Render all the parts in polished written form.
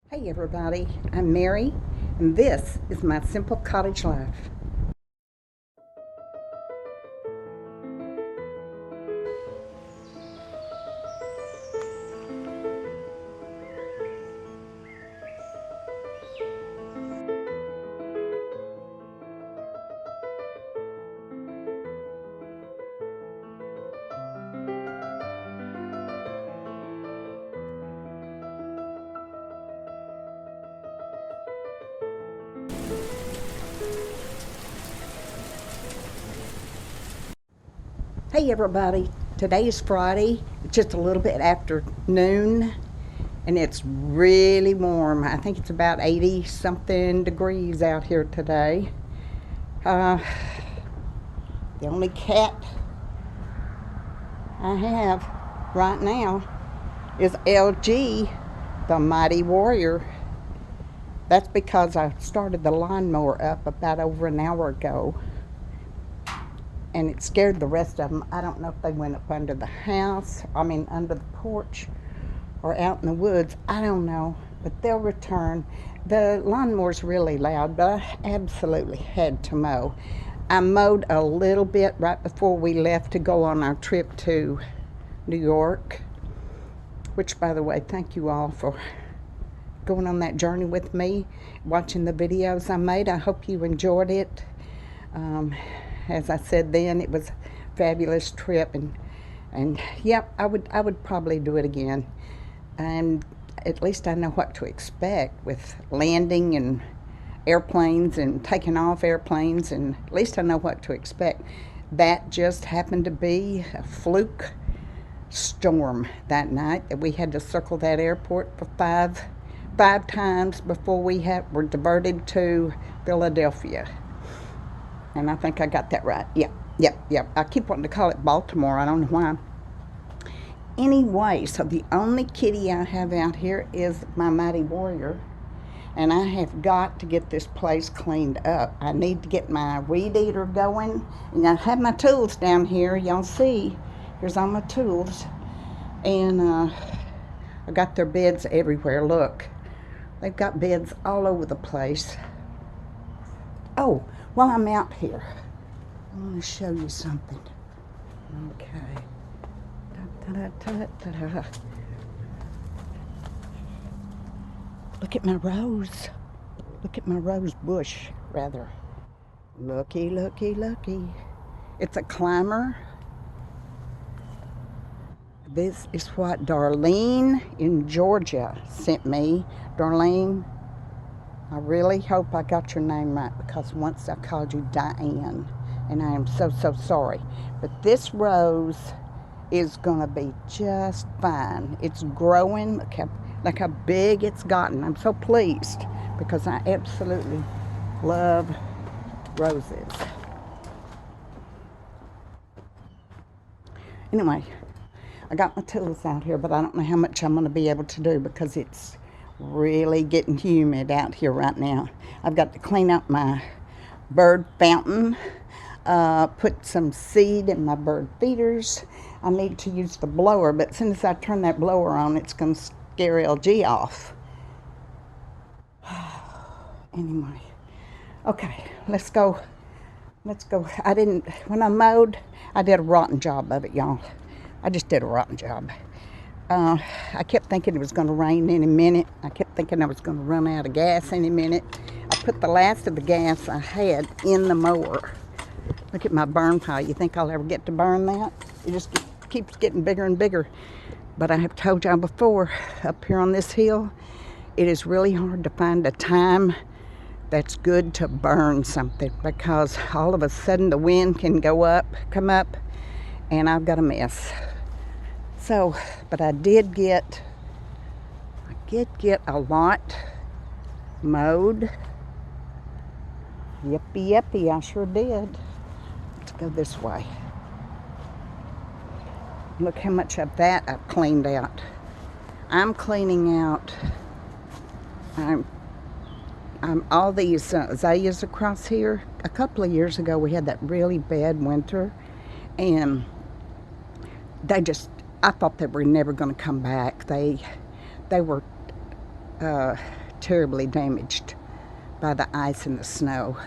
Hey everybody, I'm Mary, and this is my simple cottage life. Hey everybody, today is Friday. It's just a little bit after noon, and it's really warm. I think it's about 80 something degrees out here today. The only cat I have right now is LG, the mighty warrior. That's because I started the lawnmower up about over an hour ago, and it scared the rest of them. I don't know if they went up under the house, under the porch, or out in the woods. I don't know, but they'll return. The lawnmower's really loud, but I absolutely had to mow. I mowed a little bit right before we left to go on our trip to New York, which, by the way, thank you all for going on that journey with me, watching the videos I made. I hope you enjoyed it. As I said then, it was a fabulous trip, and yep, I would probably do it again. And at least I know what to expect with landing and airplanes and taking off airplanes, and at least I know what to expect. That just happened to be a fluke storm that night that we had to circle that airport for five times before we were diverted to Philadelphia. And I think I got that right. Yep. I keep wanting to call it Baltimore. I don't know why. Anyway, so the only kitty I have out here is my mighty warrior. And I have got to get this place cleaned up. I need to get my weed eater going. And I have my tools down here. Y'all see, here's all my tools. And I got their beds everywhere. Look, they've got beds all over the place. Oh, while I'm out here, I want to show you something. Okay. Da-da-da-da-da. Look at my rose. Look at my rose bush, rather. Looky. It's a climber. This is what Darlene in Georgia sent me. Darlene, I really hope I got your name right, because once I called you Diane, and I am so sorry. But this rose is going to be just fine. It's growing. Look how big it's gotten. I'm so pleased, because I absolutely love roses. Anyway, I got my tools out here, but I don't know how much I'm going to be able to do, because it's really getting humid out here right now. I've got to clean up my bird fountain, put some seed in my bird feeders. I need to use the blower, but as soon as I turn that blower on, it's going to scare LG off. Anyway, okay, let's go. When I mowed, I did a rotten job of it, y'all. I just did a rotten job. I kept thinking it was going to rain any minute. I kept thinking I was going to run out of gas any minute. I put the last of the gas I had in the mower. Look at my burn pile. You think I'll ever get to burn that? It just keeps getting bigger and bigger. But I have told y'all before, up here on this hill, it is really hard to find a time that's good to burn something, because all of a sudden the wind can come up, and I've got a mess. So, but I did get a lot mowed. Yippee, I sure did. Let's go this way. Look how much of that I've cleaned out. I'm cleaning out all these azaleas across here. A couple of years ago, we had that really bad winter, and I thought they were never going to come back. They were terribly damaged by the ice and the snow.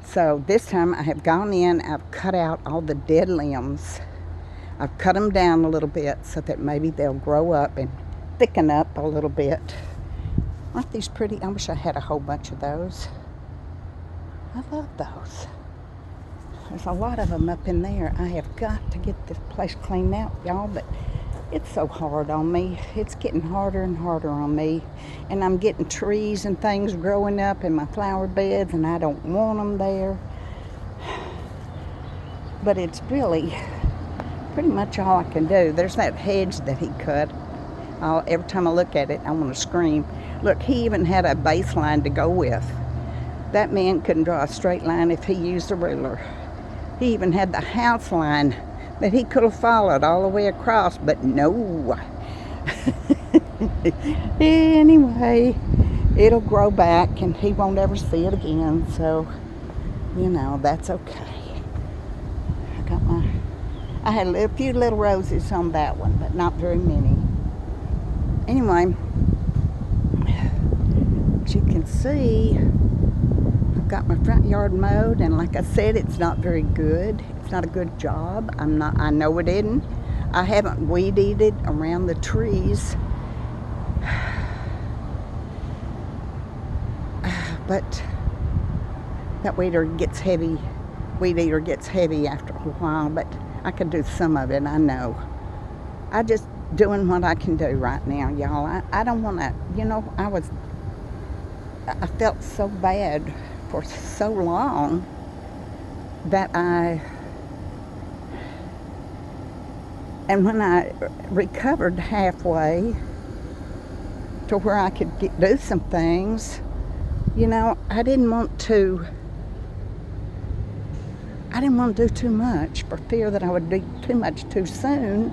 So this time I have gone in, I've cut out all the dead limbs. I've cut them down a little bit so that maybe they'll grow up and thicken up a little bit. Aren't these pretty? I wish I had a whole bunch of those. I love those. There's a lot of them up in there. I have got to get this place cleaned out, y'all, but it's so hard on me. It's getting harder and harder on me. And I'm getting trees and things growing up in my flower beds, and I don't want them there. But it's really pretty much all I can do. There's that hedge that he cut. Every time I look at it, I want to scream. Look, he even had a baseline to go with. That man couldn't draw a straight line if he used a ruler. He even had the house line that he could have followed all the way across, but no. Anyway, it'll grow back and he won't ever see it again, so, you know, that's okay. I had a few little roses on that one, but not very many. Anyway, as you can see, I've got my front yard mowed, and like I said, it's not very good. It's not a good job. I know it isn't. I haven't weed eated around the trees. But that weed eater gets heavy after a while, but I can do some of it, I know. I just doing what I can do right now, y'all. I don't want to, you know, I felt so bad for so long that and when I recovered halfway to where I could do some things, you know, I didn't want to do too much for fear that I would do too much too soon.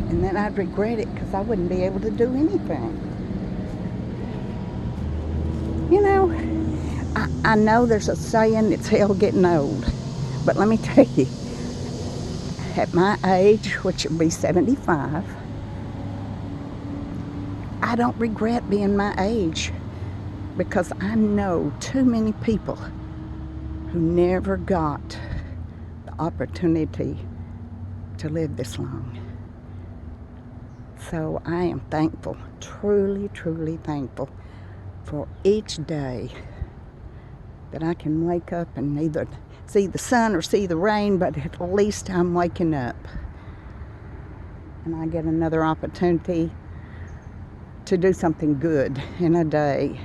And then I'd regret it because I wouldn't be able to do anything. You know, I know there's a saying, it's hell getting old. But let me tell you, at my age, which would be 75, I don't regret being my age because I know too many people who never got the opportunity to live this long. So I am thankful, truly, truly thankful for each day that I can wake up and either see the sun or see the rain, but at least I'm waking up. And I get another opportunity to do something good in a day.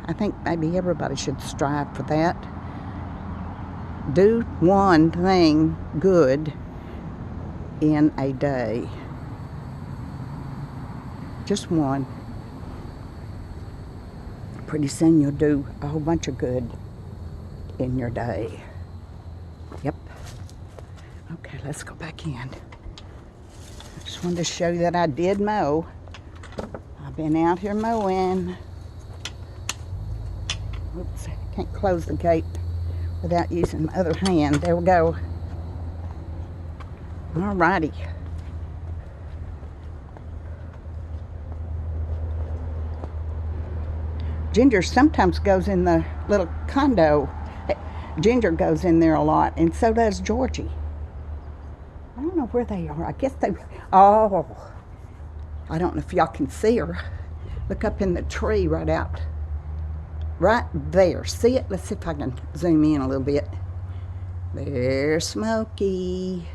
I think maybe everybody should strive for that. Do one thing good in a day. Just one. Pretty soon you'll do a whole bunch of good in your day. Yep. Okay, let's go back in. I just wanted to show you that I did mow. I've been out here mowing. Oops, I can't close the gate without using my other hand. There we go. Alrighty. Ginger sometimes goes in the little condo. Ginger goes in there a lot, and so does Georgie. I don't know where they are. I guess they... Oh, I don't know if y'all can see her. Look up in the tree right there. See it? Let's see if I can zoom in a little bit. There's Smokey.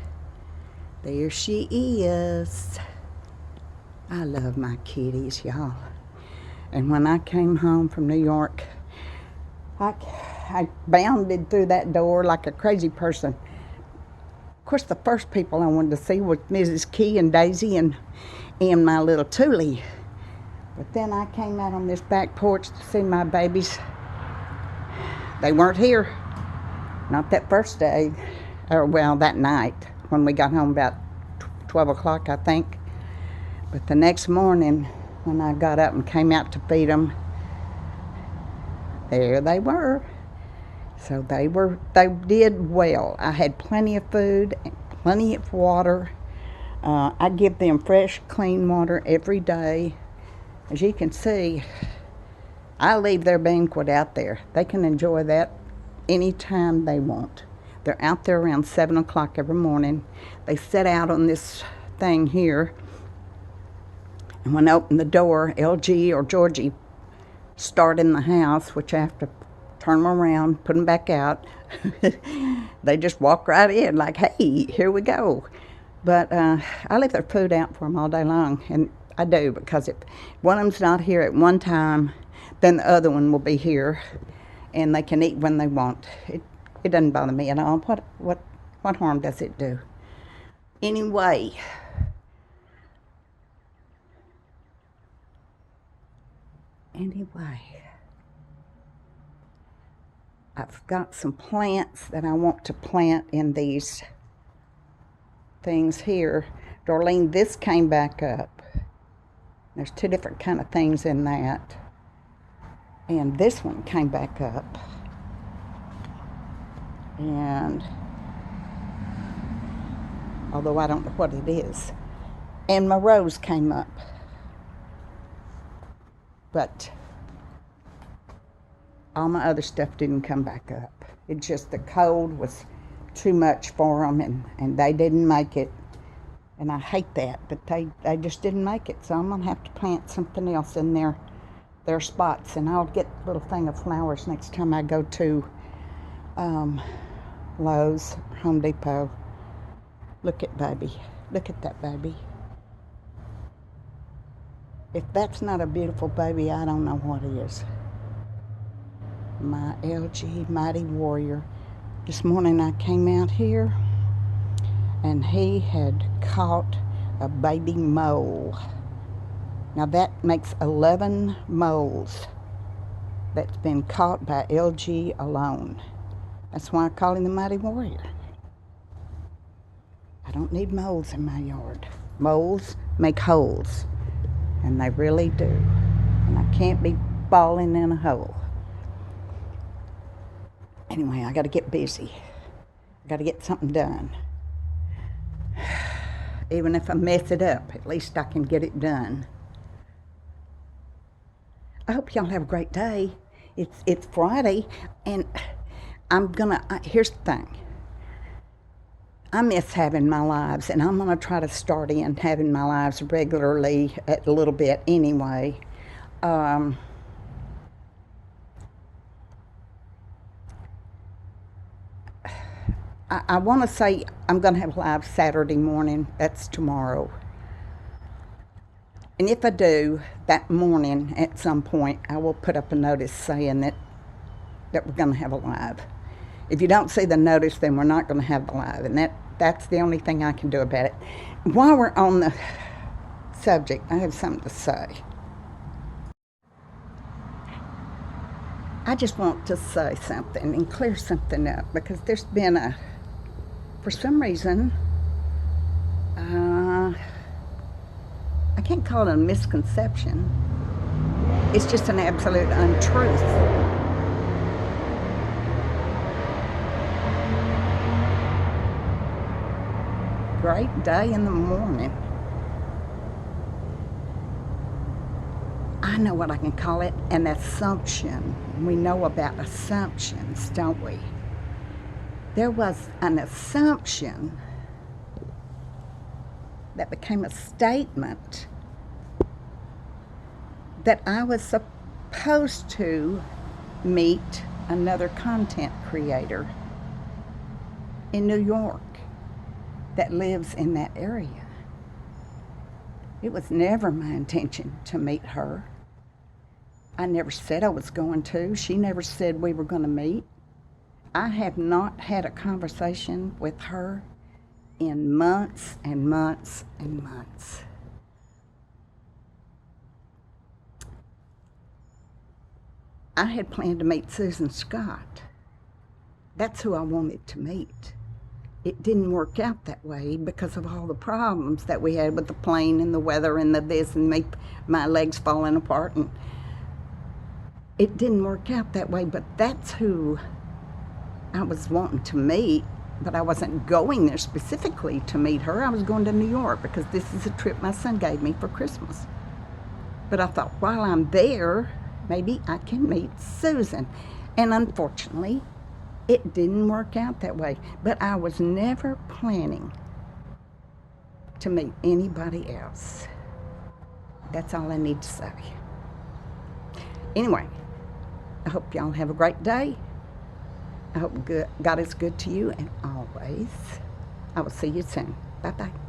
There she is. I love my kitties, y'all. And when I came home from New York, I bounded through that door like a crazy person. Of course, the first people I wanted to see was Mrs. Key and Daisy and my little Toolie. But then I came out on this back porch to see my babies. They weren't here. Not that first day, or well, that night when we got home about 12 o'clock, I think. But the next morning, when I got up and came out to feed them, there they were. So they did well. I had plenty of food and plenty of water. I give them fresh, clean water every day. As you can see, I leave their banquet out there. They can enjoy that anytime they want. They're out there around 7 o'clock every morning. They sit out on this thing here, and when I open the door, LG or Georgie start in the house, which I have to turn them around, put them back out. They just walk right in like, hey, here we go. But I leave their food out for them all day long, and I do, because if one of them's not here at one time, then the other one will be here, and they can eat when they want. It doesn't bother me at all. What harm does it do? Anyway, I've got some plants that I want to plant in these things here. Darlene, this came back up. There's two different kind of things in that. And this one came back up. And although I don't know what it is. And my rose came up. But all my other stuff didn't come back up. It just, the cold was too much for them, and they didn't make it. And I hate that, but they just didn't make it. So I'm going to have to plant something else in their spots. And I'll get a little thing of flowers next time I go to Lowe's, Home Depot. Look at baby. Look at that baby. If that's not a beautiful baby, I don't know what is. My LG Mighty Warrior. This morning I came out here, and he had caught a baby mole. Now that makes 11 moles that's been caught by LG alone. That's why I call him the Mighty Warrior. I don't need moles in my yard. Moles make holes, and they really do. And I can't be falling in a hole. Anyway, I got to get busy. I got to get something done. Even if I mess it up, at least I can get it done. I hope y'all have a great day. It's Friday, and here's the thing. I miss having my lives, and I'm going to try to start in having my lives regularly a little bit anyway. I want to say I'm going to have live Saturday morning. That's tomorrow. And if I do, that morning at some point, I will put up a notice saying that we're going to have a live. If you don't see the notice, then we're not going to have the live. And that's the only thing I can do about it. While we're on the subject, I have something to say. I just want to say something and clear something up, because there's been for some reason, I can't call it a misconception. It's just an absolute untruth. Great day in the morning. I know what I can call it, an assumption. We know about assumptions, don't we? There was an assumption that became a statement that I was supposed to meet another content creator in New York that lives in that area. It was never my intention to meet her. I never said I was going to. She never said we were going to meet. I have not had a conversation with her in months and months and months. I had planned to meet Susan Scott. That's who I wanted to meet. It didn't work out that way because of all the problems that we had with the plane and the weather and the this and my legs falling apart. And it didn't work out that way, but that's who I was wanting to meet. But I wasn't going there specifically to meet her. I was going to New York because this is a trip my son gave me for Christmas. But I thought, while I'm there, maybe I can meet Susan. And unfortunately, it didn't work out that way. But I was never planning to meet anybody else. That's all I need to say. Anyway, I hope y'all have a great day. I hope God is good to you, and always. I will see you soon. Bye-bye.